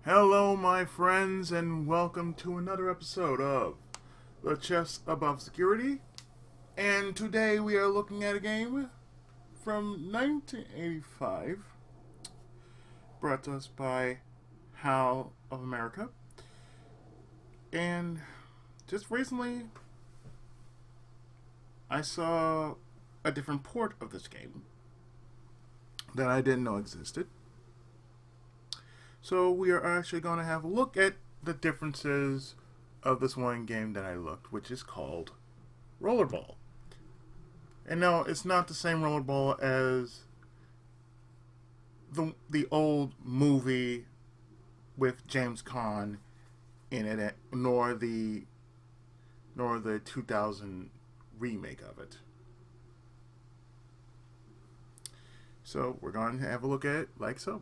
Hello, my friends, and welcome to another episode of the Chess of Obscurity. And today we are looking at a game from 1985, brought to us by HAL of America. And just recently, I saw a different port of this game that I didn't know existed. So we are actually going to have a look at the differences of this one game that I looked, which is called Rollerball. And no, it's not the same Rollerball as the old movie with James Caan in it, nor the 2000 remake of it. So we're going to have a look at it like so.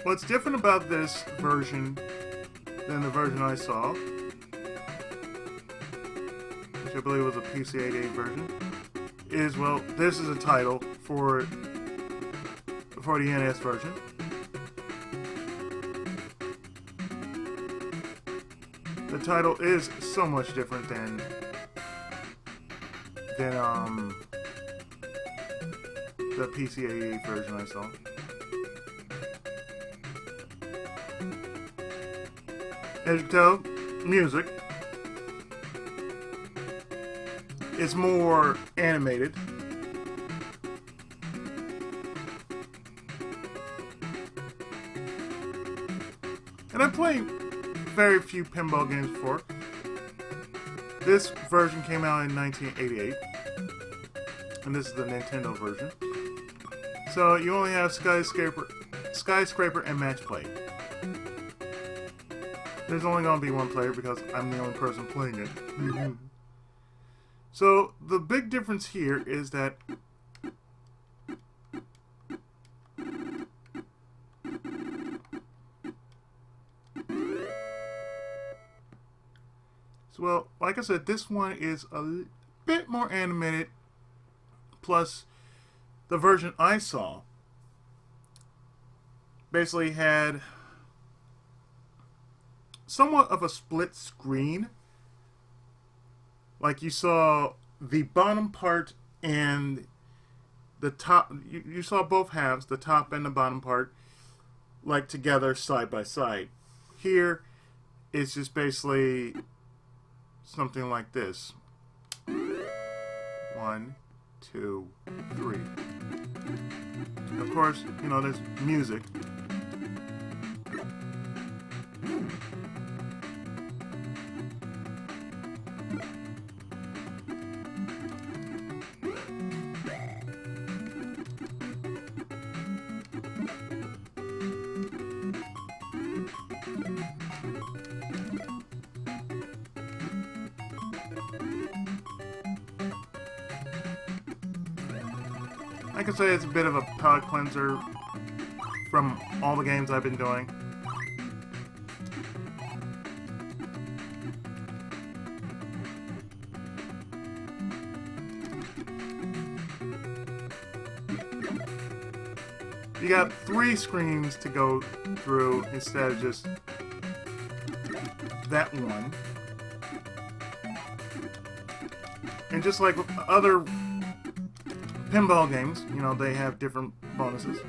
What's different about this version than the version I saw, which I believe was a PC-88 version, is, well, this is a title for the NES version. The title is so much different than the PC-88 version I saw. As you can tell, music is more animated. And I played very few pinball games before. This version came out in 1988. And this is the Nintendo version. So you only have Skyscraper and Match Play. There's only going to be one player because I'm the only person playing it. So, the big difference here is that well, like I said, this one is a bit more animated. Plus, the version I saw basically had somewhat of a split screen. Like you saw the bottom part and the top. You saw both halves, the top and the bottom part, like together side by side. Here, it's just basically something like this. 1, 2, 3. Of course, you know, there's music. I can say it's a bit of a palate cleanser from all the games I've been doing. You got 3 screens to go through instead of just that one. And just like other pinball games, you know, they have different bonuses.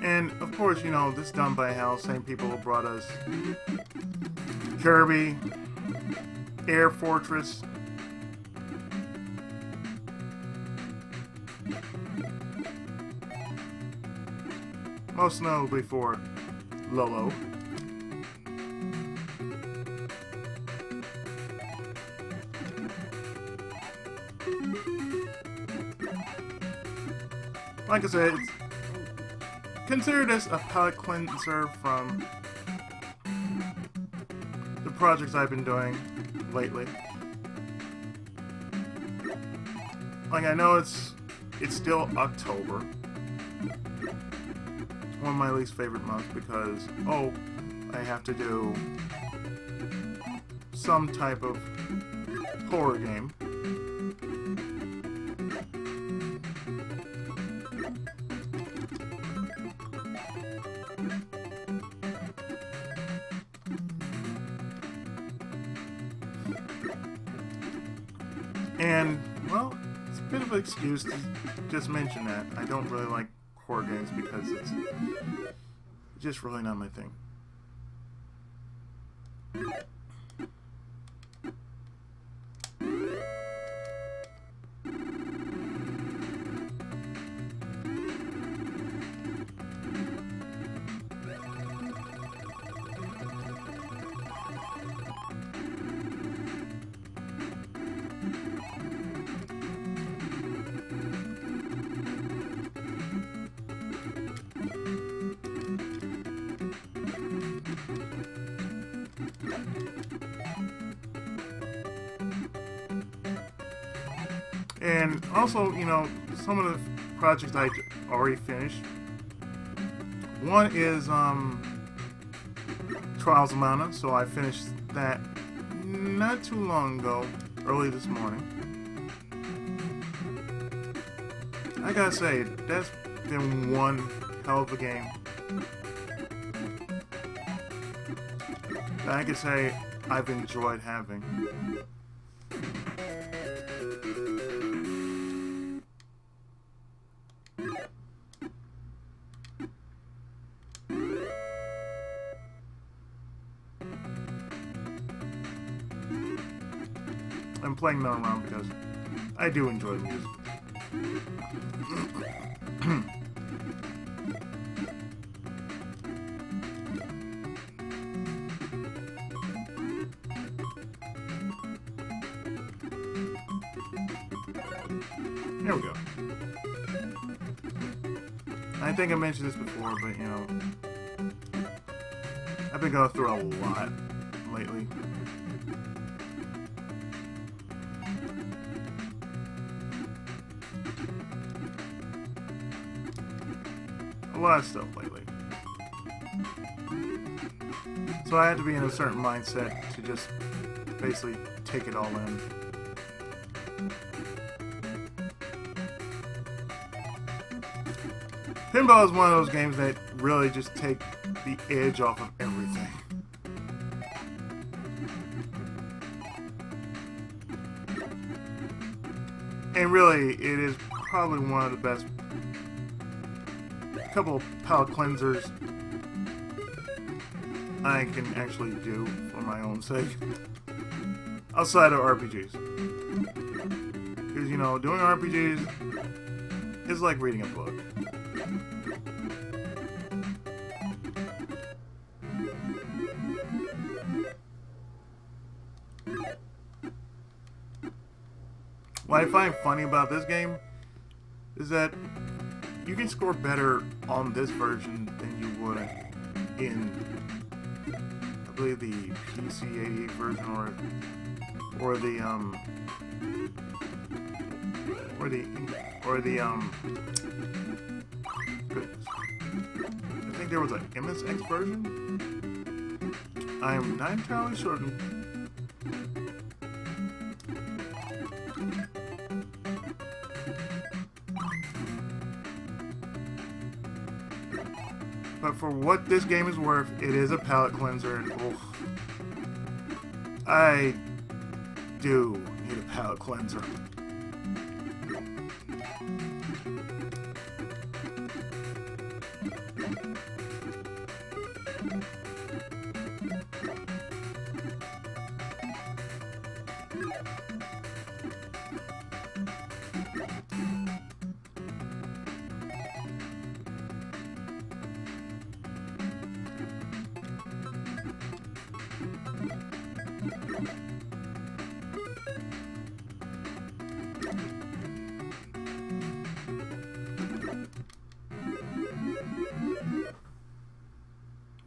And, of course, you know, this is done by HAL, same people who brought us Kirby, Air Fortress, most notably for Lolo. like I said, consider this a palate cleanser from the projects I've been doing lately. Like, I know it's still October, one of my least favorite months, because I have to do some type of horror game. And, well, it's a bit of an excuse to just mention that. I don't really like horror games because it's just really not my thing. And also, you know, some of the projects I already finished. One is Trials of Mana, so I finished that not too long ago, early this morning. I gotta say, that's been one hell of a game. I could say I've enjoyed having. I'm playing that around because I do enjoy the music. There we go. I think I mentioned this before, but you know, I've been going through a lot lately. A lot of stuff lately. So I had to be in a certain mindset to just basically take it all in. Pinball is one of those games that really just take the edge off of everything. And really, it is probably one of the best couple of palate cleansers I can actually do for my own sake. Outside of RPGs. Because, you know, doing RPGs is like reading a book. What I find funny about this game is that you can score better on this version than you would in, I believe, the PC-88 version or the goodness. I think there was an MSX version. I'm not entirely certain. But for what this game is worth, it is a palate cleanser, and I do need a palate cleanser.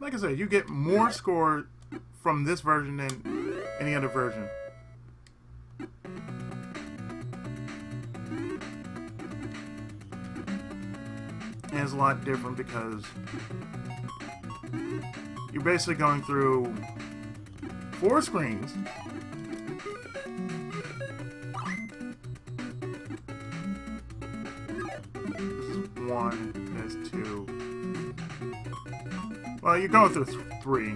Like I said, you get more score from this version than any other version. And it's a lot different because you're basically going through 4 screens. This is 1, there's 2. Well, you're going through 3.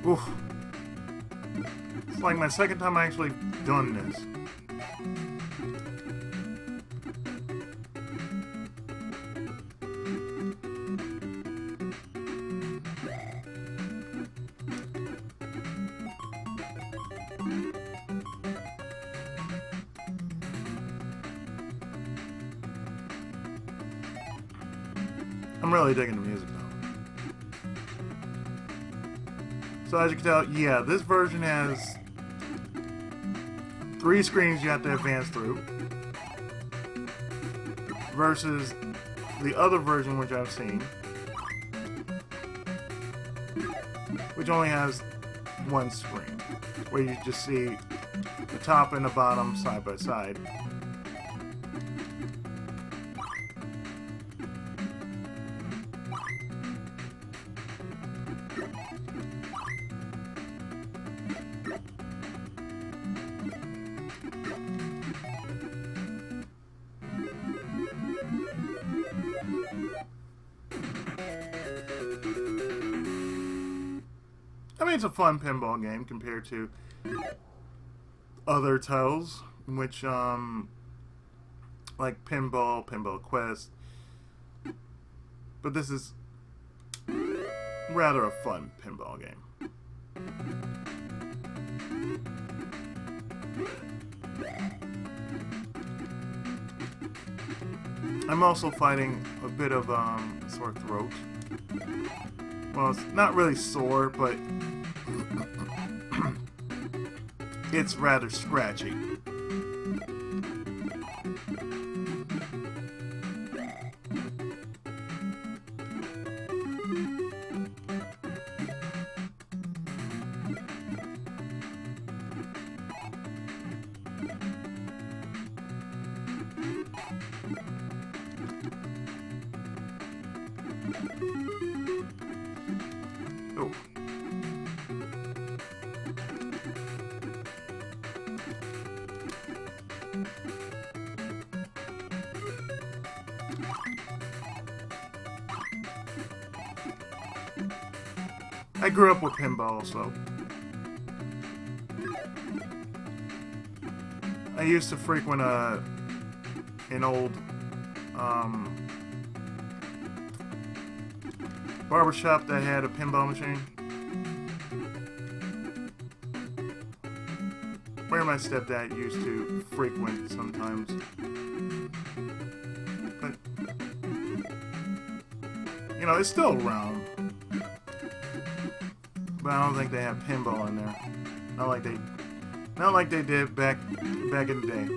Oof. It's like my second time I actually done this. I'm really digging the music though. So as you can tell, yeah, this version has 3 screens you have to advance through versus the other version which I've seen, which only has 1 screen where you just see the top and the bottom side by side. I mean, it's a fun pinball game compared to other titles, which, like Pinball Quest. But this is rather a fun pinball game. I'm also fighting a bit of sore throat. Well, it's not really sore, but it's rather scratchy. Oh. I grew up with pinball, so I used to frequent an old barbershop that had a pinball machine where my stepdad used to frequent sometimes. But you know, it's still around. But I don't think they have pinball in there. Not like they did back in the day.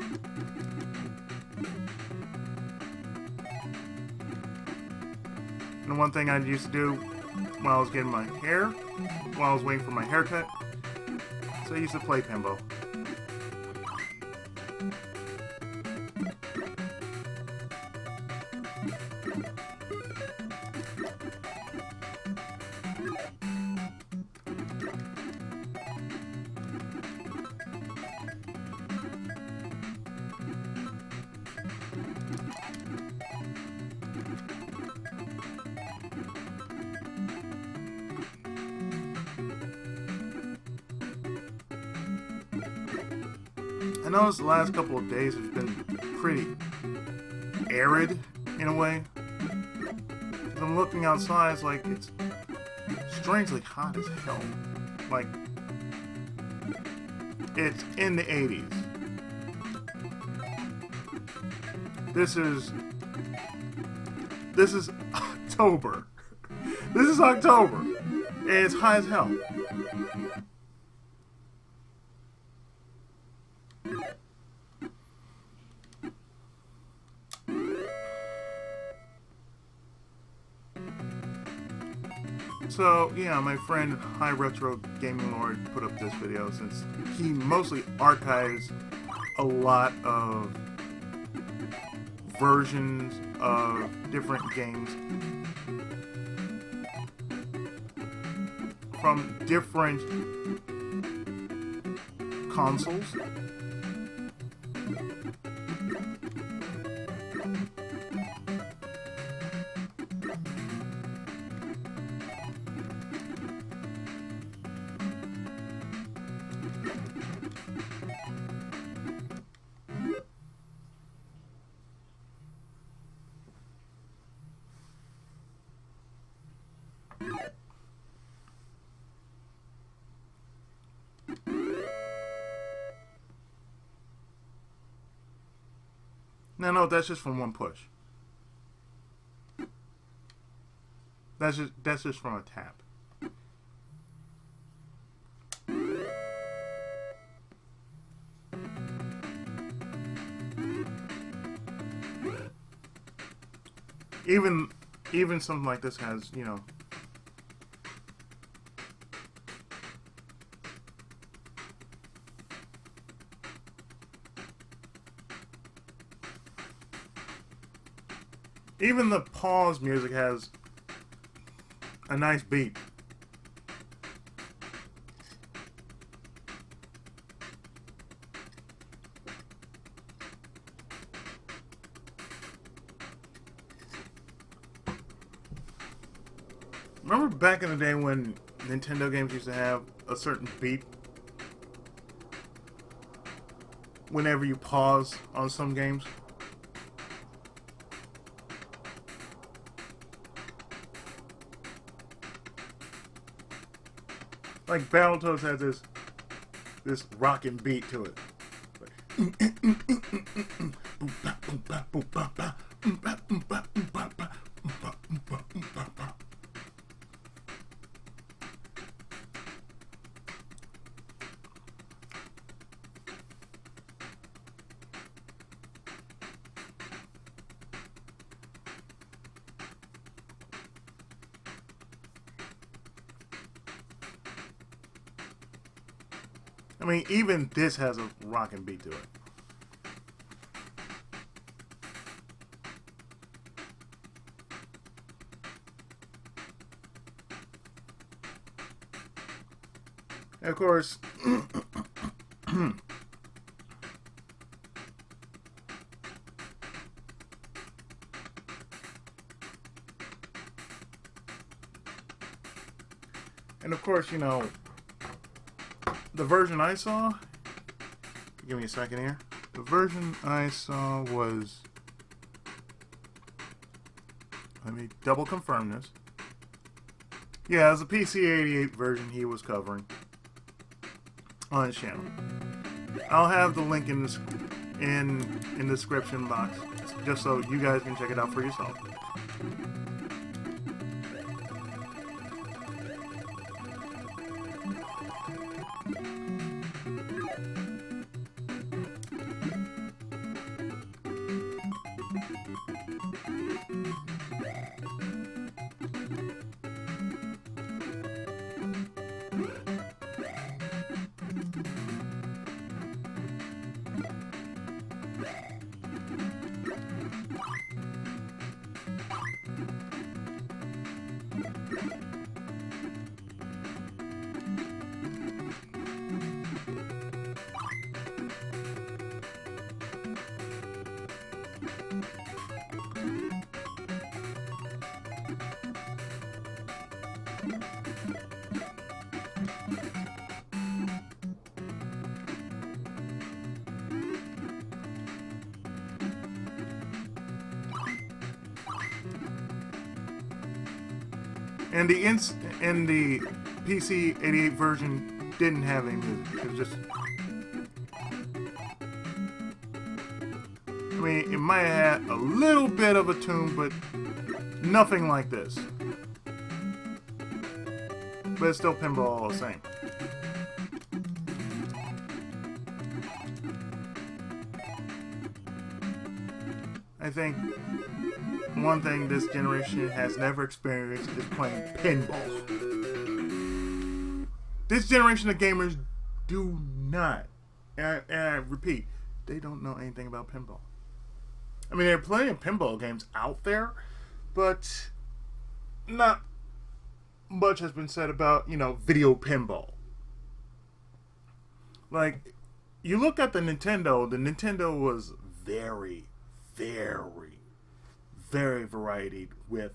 And the one thing I used to do while I was getting my hair, while I was waiting for my haircut, so I used to play pinball. noticed the last couple of days have been pretty arid in a way. As I'm looking outside, it's like it's strangely hot as hell. Like it's in the 80s. This is October. This is October. And it's high as hell. So, yeah, my friend High Retro Gaming Lord put up this video since he mostly archives a lot of versions of different games from different consoles. No, that's just from one push. That's just from a tap. Even something like this has, you know, even the pause music has a nice beat. Remember back in the day when Nintendo games used to have a certain beat whenever you pause on some games? Like Battletoads has this rockin' beat to it. I mean, even this has a rockin' beat to it. And of course, you know, the version I saw, give me a second here. The version I saw was, let me double confirm this. Yeah, it was a PC-88 version he was covering on his channel. I'll have the link in the description box, just so you guys can check it out for yourself. And the PC 88 version didn't have any music. It was just, I mean, it might have had a little bit of a tune, but nothing like this. But it's still pinball all the same. I think one thing this generation has never experienced is playing pinball. This generation of gamers do not, and I repeat, they don't know anything about pinball. I mean, there are plenty of pinball games out there, but not much has been said about, video pinball. Like, you look at the Nintendo was very, very, very varied with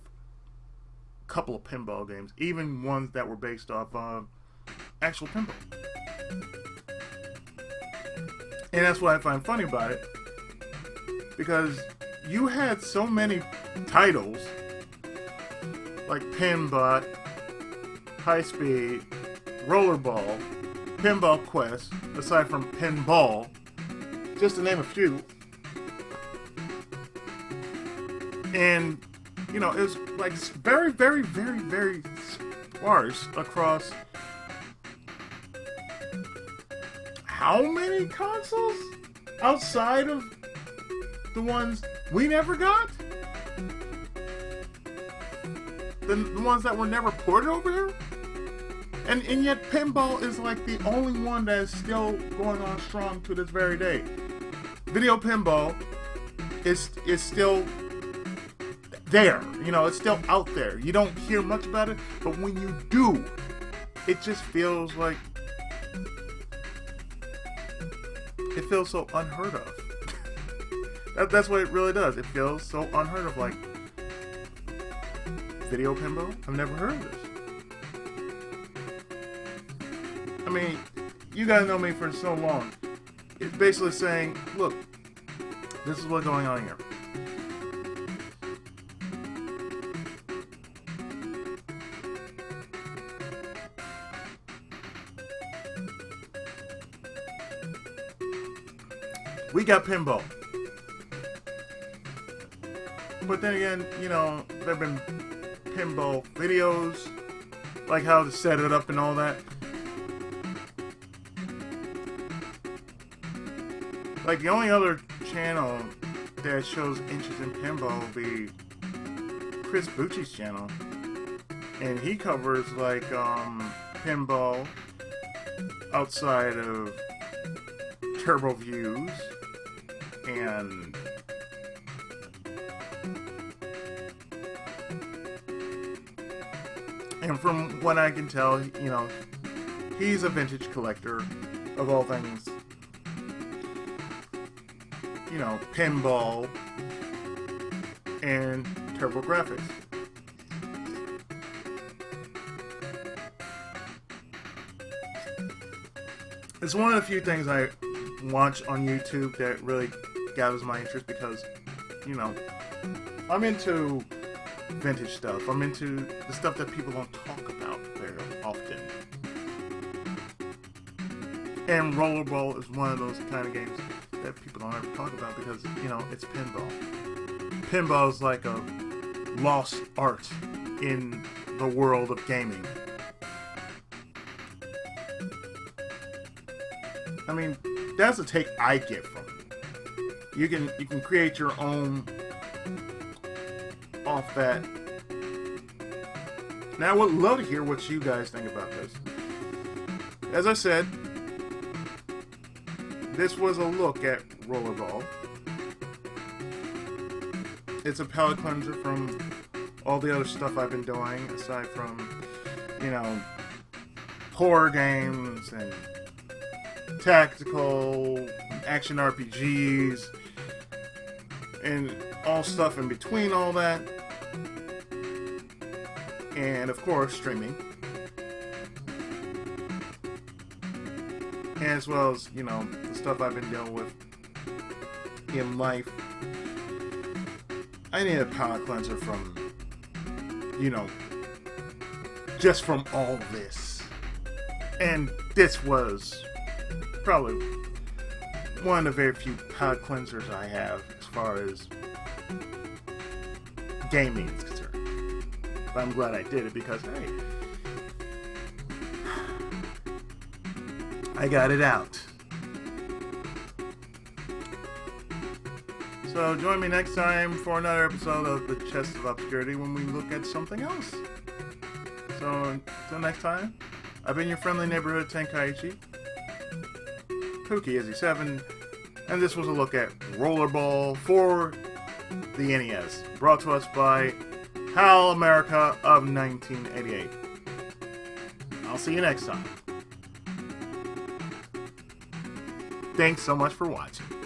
a couple of pinball games, even ones that were based off of actual pinball. And that's what I find funny about it, because you had so many titles like Pinbot, High Speed, Rollerball, Pinball Quest, aside from Pinball, just to name a few. And, it was like very, very, very, very sparse across how many consoles outside of the ones we never got? The ones that were never ported over here? And yet pinball is like the only one that is still going on strong to this very day. Video pinball is still there. It's still out there. You don't hear much about it, but when you do, it just feels like it feels so unheard of. That's what it really does. It feels so unheard of. Like, video pinball? I've never heard of this. I mean, you guys know me for so long. It's basically saying, look, this is what's going on here. We got pinball. But then again, there have been pinball videos, like how to set it up and all that. Like, the only other channel that shows interest in pinball will be Chris Bucci's channel. And he covers, like, pinball outside of Turbo Views and from what I can tell, he's a vintage collector of all things, pinball and turbo graphics. It's one of the few things I watch on YouTube that really gathers my interest because, I'm into vintage stuff. I'm into the stuff that people don't talk about very often. And Rollerball is one of those kind of games that people don't ever talk about because, it's pinball. Pinball is like a lost art in the world of gaming. I mean, that's the take I get from it. You can create your own off that. Now, I would love to hear what you guys think about this. As I said, this was a look at Rollerball. It's a palate cleanser from all the other stuff I've been doing, aside from, horror games and tactical action RPGs and all stuff in between all that, and of course streaming, as well as the stuff I've been dealing with in life. I need a palate cleanser from just from all this. And this was probably one of the very few palate cleansers I have as far as gaming is concerned. But I'm glad I did it because, hey, I got it out. So join me next time for another episode of the Chest of Obscurity when we look at something else. So until next time, I've been your friendly neighborhood Tenkaichi, Pookie7, and this was a look at Rollerball for the NES, brought to us by HAL America of 1988. I'll see you next time. Thanks so much for watching.